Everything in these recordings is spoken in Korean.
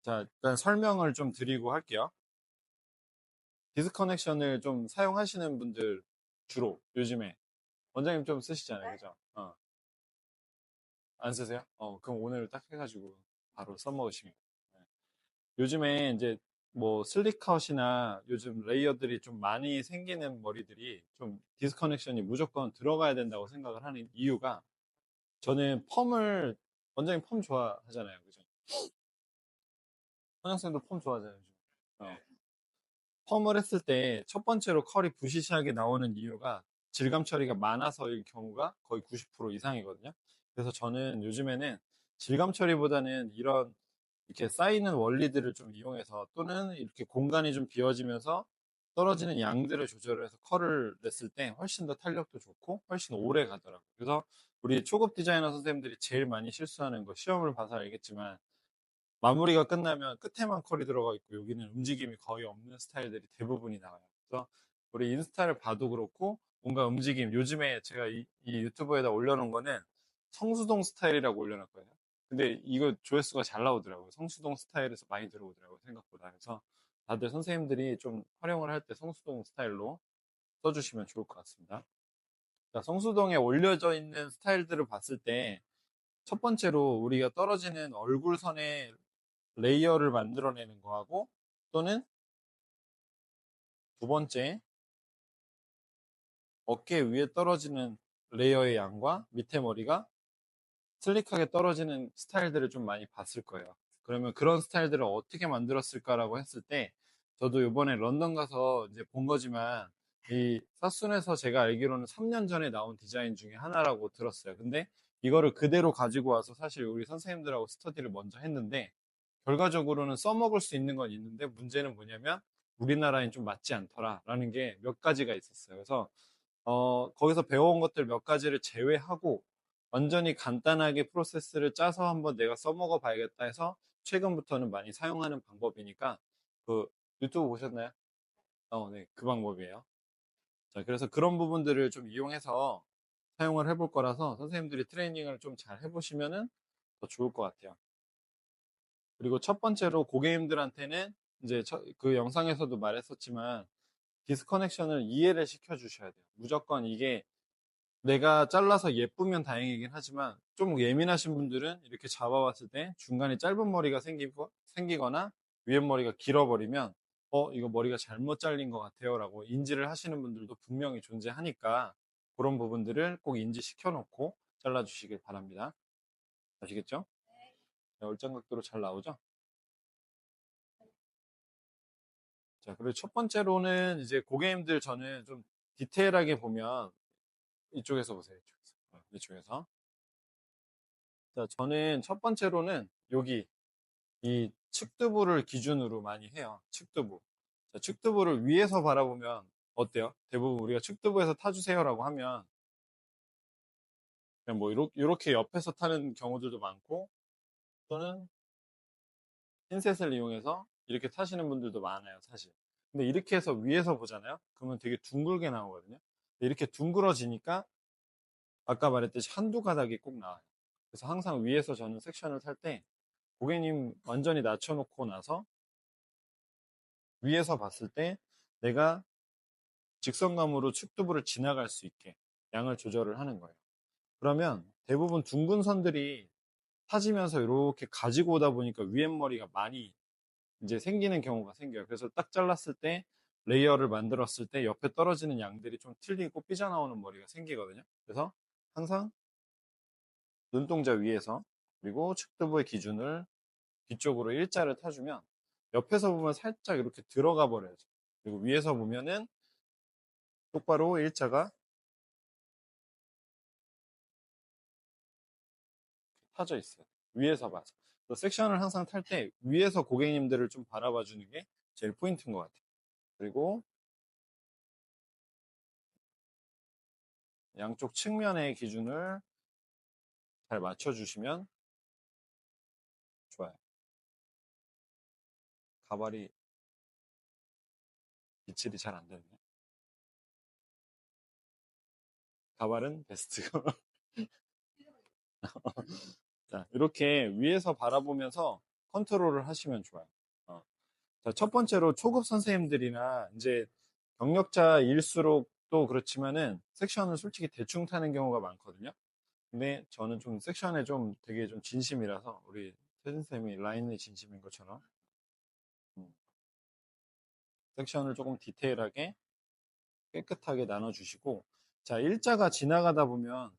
자, 일단 설명을 좀 드리고 할게요. 디스커넥션을 좀 사용하시는 분들 주로 요즘에 원장님 좀 쓰시잖아요. 그죠? 안 쓰세요? 그럼 오늘 딱 해가지고 바로 써먹으시면. 네. 요즘에 이제 뭐 슬릭컷이나 요즘 레이어들이 좀 많이 생기는 머리들이 좀 디스커넥션이 무조건 들어가야 된다고 생각을 하는 이유가 저는 원장님 펌 좋아하잖아요. 그죠? 선생님도 펌 좋아하잖아요. 요즘. 어. 펌을 했을 때 첫 번째로 컬이 부시시하게 나오는 이유가 질감 처리가 많아서일 경우가 거의 90% 이상이거든요. 그래서 저는 요즘에는 질감 처리보다는 이런 이렇게 쌓이는 원리들을 좀 이용해서 또는 이렇게 공간이 좀 비워지면서 떨어지는 양들을 조절해서 컬을 냈을 때 훨씬 더 탄력도 좋고 훨씬 오래 가더라고요. 그래서 우리 초급 디자이너 선생님들이 제일 많이 실수하는 거 시험을 봐서 알겠지만 마무리가 끝나면 끝에만 컬이 들어가 있고 여기는 움직임이 거의 없는 스타일들이 대부분이 나와요. 그래서 우리 인스타를 봐도 그렇고 뭔가 움직임 요즘에 제가 이 유튜브에다 올려놓은 거는 성수동 스타일이라고 올려놨거든요. 근데 이거 조회수가 잘 나오더라고요. 성수동 스타일에서 많이 들어오더라고요. 생각보다. 그래서 다들 선생님들이 좀 활용을 할 때 성수동 스타일로 써주시면 좋을 것 같습니다. 자, 성수동에 올려져 있는 스타일들을 봤을 때 첫 번째로 우리가 떨어지는 얼굴선의 레이어를 만들어내는 거하고 또는 두 번째 어깨 위에 떨어지는 레이어의 양과 밑에 머리가 슬릭하게 떨어지는 스타일들을 좀 많이 봤을 거예요. 그러면 그런 스타일들을 어떻게 만들었을까라고 했을 때 저도 이번에 런던 가서 이제 본 거지만 이 사순에서 제가 알기로는 3년 전에 나온 디자인 중에 하나라고 들었어요. 근데 이거를 그대로 가지고 와서 사실 우리 선생님들하고 스터디를 먼저 했는데 결과적으로는 써먹을 수 있는 건 있는데 문제는 뭐냐면 우리나라엔 좀 맞지 않더라라는 게 몇 가지가 있었어요. 그래서 거기서 배워온 것들 몇 가지를 제외하고 완전히 간단하게 프로세스를 짜서 한번 내가 써먹어 봐야겠다 해서 최근부터는 많이 사용하는 방법이니까 그 유튜브 보셨나요? 네, 그 방법이에요. 자, 그래서 그런 부분들을 좀 이용해서 사용을 해볼 거라서 선생님들이 트레이닝을 좀 잘 해보시면은 더 좋을 것 같아요. 그리고 첫 번째로 고객님들한테는 이제 그 영상에서도 말했었지만 디스커넥션을 이해를 시켜 주셔야 돼요. 무조건 이게 내가 잘라서 예쁘면 다행이긴 하지만 좀 예민하신 분들은 이렇게 잡아봤을 때 중간에 짧은 머리가 생기거나 위에 머리가 길어버리면 이거 머리가 잘못 잘린 것 같아요 라고 인지를 하시는 분들도 분명히 존재하니까 그런 부분들을 꼭 인지시켜 놓고 잘라주시길 바랍니다. 아시겠죠? 자, 얼짱각도로 잘 나오죠? 자, 그리고 첫 번째로는 이제 고객님들 저는 좀 디테일하게 보면 이쪽에서 보세요. 이쪽에서. 이쪽에서. 자, 저는 첫 번째로는 여기 이 측두부를 기준으로 많이 해요. 측두부. 자, 측두부를 위에서 바라보면 어때요? 대부분 우리가 측두부에서 타주세요라고 하면 그냥 뭐 이렇게 옆에서 타는 경우들도 많고 또는 핀셋을 이용해서 이렇게 타시는 분들도 많아요, 사실. 근데 이렇게 해서 위에서 보잖아요? 그러면 되게 둥글게 나오거든요. 이렇게 둥그러지니까 아까 말했듯이 한두 가닥이 꼭 나와요. 그래서 항상 위에서 저는 섹션을 탈 때 고객님 완전히 낮춰놓고 나서 위에서 봤을 때 내가 직선감으로 측두부를 지나갈 수 있게 양을 조절을 하는 거예요. 그러면 대부분 둥근 선들이 타지면서 이렇게 가지고 오다 보니까 위에 머리가 많이 이제 생기는 경우가 생겨요. 그래서 딱 잘랐을 때 레이어를 만들었을 때 옆에 떨어지는 양들이 좀 틀리고 삐져나오는 머리가 생기거든요. 그래서 항상 눈동자 위에서 그리고 측두부의 기준을 뒤쪽으로 일자를 타주면 옆에서 보면 살짝 이렇게 들어가 버려요. 그리고 위에서 보면은 똑바로 일자가 타져 있어요. 위에서 봐서. 섹션을 항상 탈 때 위에서 고객님들을 좀 바라봐 주는 게 제일 포인트인 것 같아요. 그리고 양쪽 측면의 기준을 잘 맞춰주시면 좋아요. 가발이 비칠이 잘 안 되네. 가발은 베스트고. 자, 이렇게 위에서 바라보면서 컨트롤을 하시면 좋아요. 어. 자, 첫 번째로 초급 선생님들이나 이제 경력자일수록 또 그렇지만은 섹션을 솔직히 대충 타는 경우가 많거든요. 근데 저는 좀 섹션에 좀 되게 좀 진심이라서 우리 태진 쌤이 라인의 진심인 것처럼 음, 섹션을 조금 디테일하게 깨끗하게 나눠주시고 자, 일자가 지나가다 보면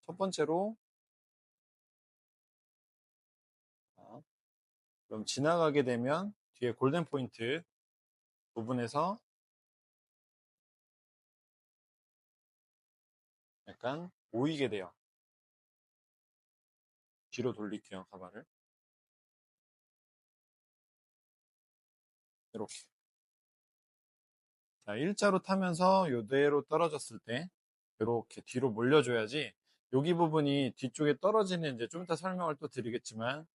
첫 번째로 자, 그럼 지나가게 되면 뒤에 골든 포인트 부분에서 약간 보이게 돼요. 뒤로 돌릴게요, 가발을. 이렇게. 자, 일자로 타면서 요대로 떨어졌을 때 이렇게 뒤로 몰려줘야지 여기 부분이 뒤쪽에 떨어지는 이제 좀 이따 설명을 또 드리겠지만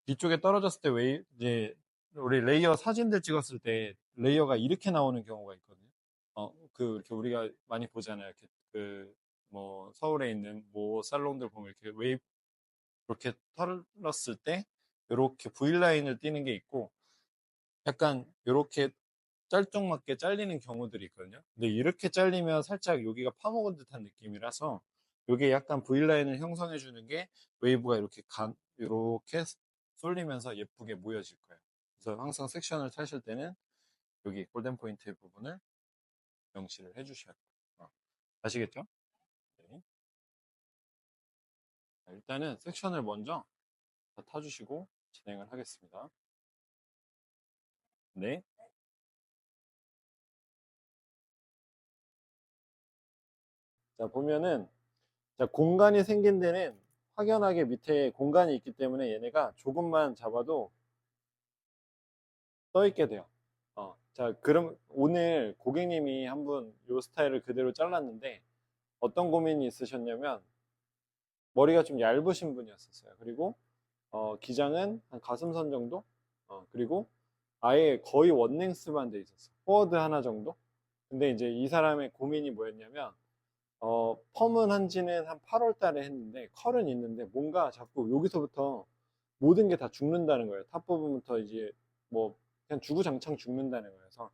뒤쪽에 떨어졌을 때 왜 이제 우리 레이어 사진들 찍었을 때 레이어가 이렇게 나오는 경우가 있거든요. 이렇게 우리가 많이 보잖아요. 이렇게 뭐 서울에 있는 뭐 살롱들 보면 이렇게 웨이브 이렇게 털었을 때 이렇게 V 라인을 띄는 게 있고 약간 이렇게 짤쪽맞게 잘리는 경우들이 있거든요. 근데 이렇게 잘리면 살짝 여기가 파먹은 듯한 느낌이라서 이게 약간 V라인을 형성해 주는 게 웨이브가 이렇게 쏠리면서 예쁘게 모여질 거예요. 그래서 항상 섹션을 타실 때는 여기 골든 포인트 부분을 명시를 해 주셔야 돼요. 아시겠죠? 네. 자, 일단은 섹션을 먼저 다 타주시고 진행을 하겠습니다. 네. 자, 보면은 자, 공간이 생긴 데는 확연하게 밑에 공간이 있기 때문에 얘네가 조금만 잡아도 떠 있게 돼요. 자, 그럼 오늘 고객님이 한 분 요 스타일을 그대로 잘랐는데 어떤 고민이 있으셨냐면 머리가 좀 얇으신 분이었었어요. 그리고 기장은 한 가슴선 정도? 그리고 아예 거의 원랭스만 돼 있었어. 포워드 하나 정도? 근데 이제 이 사람의 고민이 뭐였냐면 펌은 한 지는 한 8월 달에 했는데 컬은 있는데 뭔가 자꾸 여기서부터 모든 게 다 죽는다는 거예요. 탑 부분부터 이제 뭐 그냥 주구장창 죽는다는 거예요. 그래서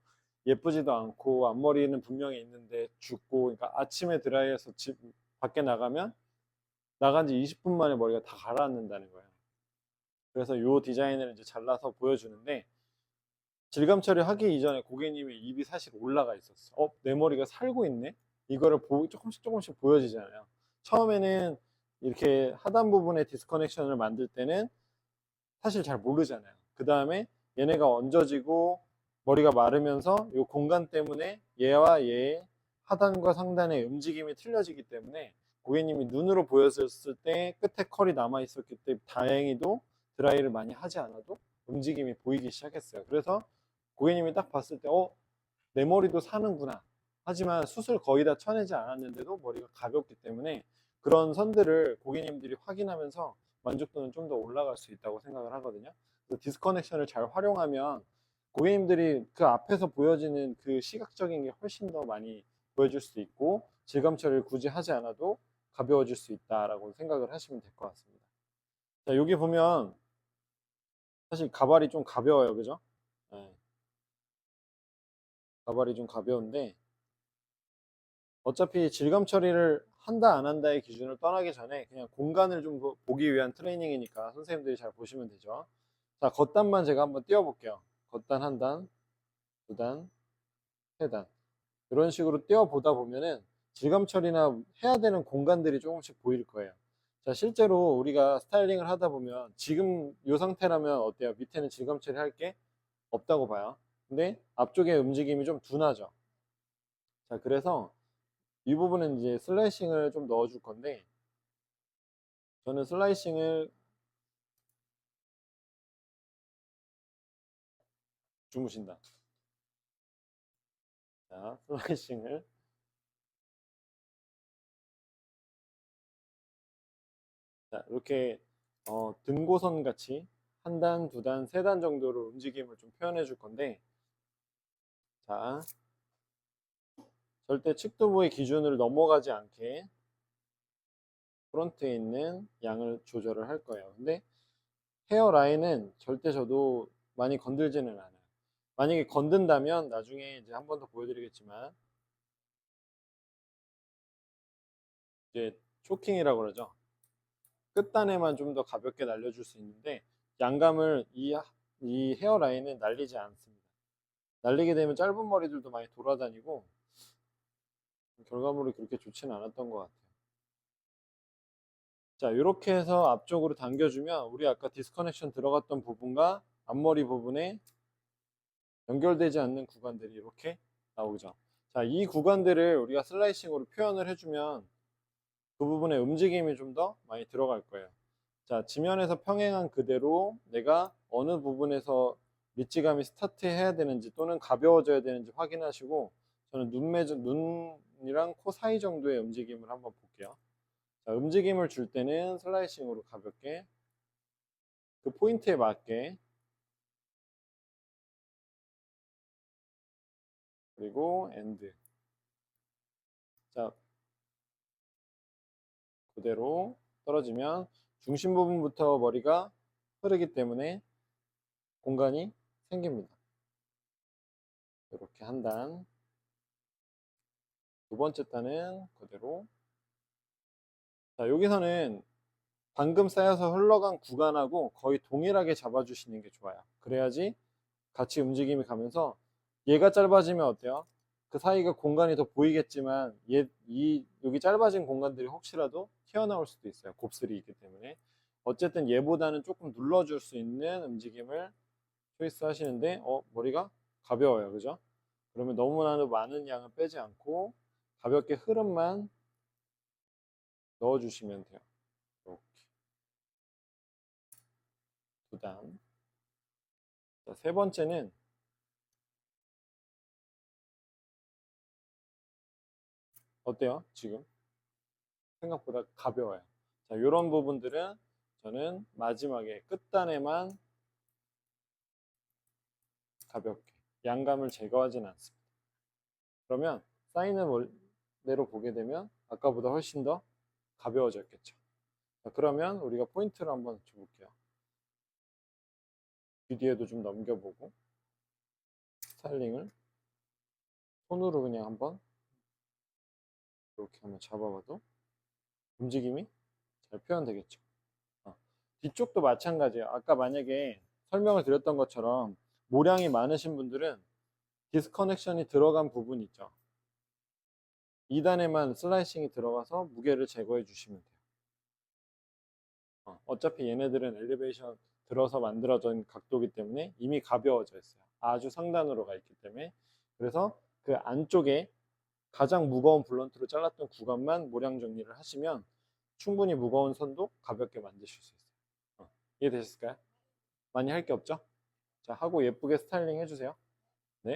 예쁘지도 않고 앞머리는 분명히 있는데 죽고 그러니까 아침에 드라이해서 밖에 나가면 나간 지 20분 만에 머리가 다 가라앉는다는 거예요. 그래서 요 디자인을 이제 잘라서 보여주는데 질감 처리하기 이전에 고객님의 입이 사실 올라가 있었어. 내 머리가 살고 있네? 이거를 조금씩 조금씩 보여지잖아요. 처음에는 이렇게 하단 부분에 디스커넥션을 만들 때는 사실 잘 모르잖아요. 그 다음에 얘네가 얹어지고 머리가 마르면서 이 공간 때문에 얘와 얘의 하단과 상단의 움직임이 틀려지기 때문에 고객님이 눈으로 보였을 때 끝에 컬이 남아 있었기 때문에 다행히도 드라이를 많이 하지 않아도 움직임이 보이기 시작했어요. 그래서 고객님이 딱 봤을 때 내 머리도 사는구나. 하지만 숱을 거의 다 쳐내지 않았는데도 머리가 가볍기 때문에 그런 선들을 고객님들이 확인하면서 만족도는 좀 더 올라갈 수 있다고 생각을 하거든요. 그래서 디스커넥션을 잘 활용하면 고객님들이 그 앞에서 보여지는 그 시각적인 게 훨씬 더 많이 보여줄 수 있고 질감 처리를 굳이 하지 않아도 가벼워질 수 있다라고 생각을 하시면 될 것 같습니다. 자, 여기 보면 사실 가발이 좀 가벼워요. 그죠? 네, 가발이 좀 가벼운데 어차피 질감 처리를 한다 안 한다의 기준을 떠나기 전에 그냥 공간을 좀 보기 위한 트레이닝이니까 선생님들이 잘 보시면 되죠. 자, 겉단만 제가 한번 띄워볼게요. 겉단 한 단, 두 단, 세 단. 이런 식으로 띄워보다 보면은 질감 처리나 해야 되는 공간들이 조금씩 보일 거예요. 자, 실제로 우리가 스타일링을 하다 보면 지금 이 상태라면 어때요? 밑에는 질감 처리할 게 없다고 봐요. 근데 앞쪽에 움직임이 좀 둔하죠. 자, 그래서 이 부분은 이제 슬라이싱을 좀 넣어줄 건데 저는 슬라이싱을 주무신다. 자, 슬라이싱을 자, 이렇게 등고선 같이 한 단, 두 단, 세 단 정도로 움직임을 좀 표현해 줄 건데 자, 절대 측두부의 기준을 넘어가지 않게 프론트에 있는 양을 조절을 할 거예요. 근데 헤어라인은 절대 저도 많이 건들지는 않아요. 만약에 건든다면 나중에 이제 한 번 더 보여드리겠지만 이제 초킹이라고 그러죠. 끝단에만 좀 더 가볍게 날려줄 수 있는데 양감을 이 헤어라인은 날리지 않습니다. 날리게 되면 짧은 머리들도 많이 돌아다니고 결과물이 그렇게 좋지는 않았던 것 같아요. 자, 이렇게 해서 앞쪽으로 당겨주면 우리 아까 디스커넥션 들어갔던 부분과 앞머리 부분에 연결되지 않는 구간들이 이렇게 나오죠. 자, 이 구간들을 우리가 슬라이싱으로 표현을 해주면 그 부분에 움직임이 좀 더 많이 들어갈 거예요. 자, 지면에서 평행한 그대로 내가 어느 부분에서 리치감이 스타트해야 되는지 또는 가벼워져야 되는지 확인하시고 저는 눈이랑 코 사이 정도의 움직임을 한번 볼게요. 자, 움직임을 줄 때는 슬라이싱으로 가볍게 그 포인트에 맞게 그리고 엔드. 자, 그대로 떨어지면 중심 부분부터 머리가 흐르기 때문에 공간이 생깁니다. 이렇게 한 단. 두 번째 단은 그대로. 자, 여기서는 방금 쌓여서 흘러간 구간하고 거의 동일하게 잡아주시는 게 좋아요. 그래야지 같이 움직임이 가면서 얘가 짧아지면 어때요? 그 사이가 공간이 더 보이겠지만 여기 짧아진 공간들이 혹시라도 튀어나올 수도 있어요. 곱슬이 있기 때문에. 어쨌든 얘보다는 조금 눌러줄 수 있는 움직임을 초이스 하시는데 머리가 가벼워요. 그죠? 그러면 너무나도 많은 양을 빼지 않고 가볍게 흐름만 넣어주시면 돼요. 이렇게 두 단. 자, 세 번째는 어때요? 지금 생각보다 가벼워요. 자, 이런 부분들은 저는 마지막에 끝단에만 가볍게 양감을 제거하진 않습니다. 그러면 사인을 원대로 보게 되면 아까보다 훨씬 더 가벼워졌겠죠. 자, 그러면 우리가 포인트를 한번 줘볼게요. 귀 뒤에도 좀 넘겨보고 스타일링을 손으로 그냥 한번 이렇게 한번 잡아봐도 움직임이 잘 표현되겠죠. 뒤쪽도 마찬가지예요. 아까 만약에 설명을 드렸던 것처럼 모량이 많으신 분들은 디스커넥션이 들어간 부분 있죠. 2단에만 슬라이싱이 들어가서 무게를 제거해 주시면 돼요. 어차피 얘네들은 엘리베이션 들어서 만들어진 각도이기 때문에 이미 가벼워져 있어요. 아주 상단으로 가 있기 때문에. 그래서 그 안쪽에 가장 무거운 블런트로 잘랐던 구간만 모량 정리를 하시면 충분히 무거운 선도 가볍게 만드실 수 있어요. 이해되셨을까요? 많이 할 게 없죠? 자, 하고 예쁘게 스타일링 해주세요. 네.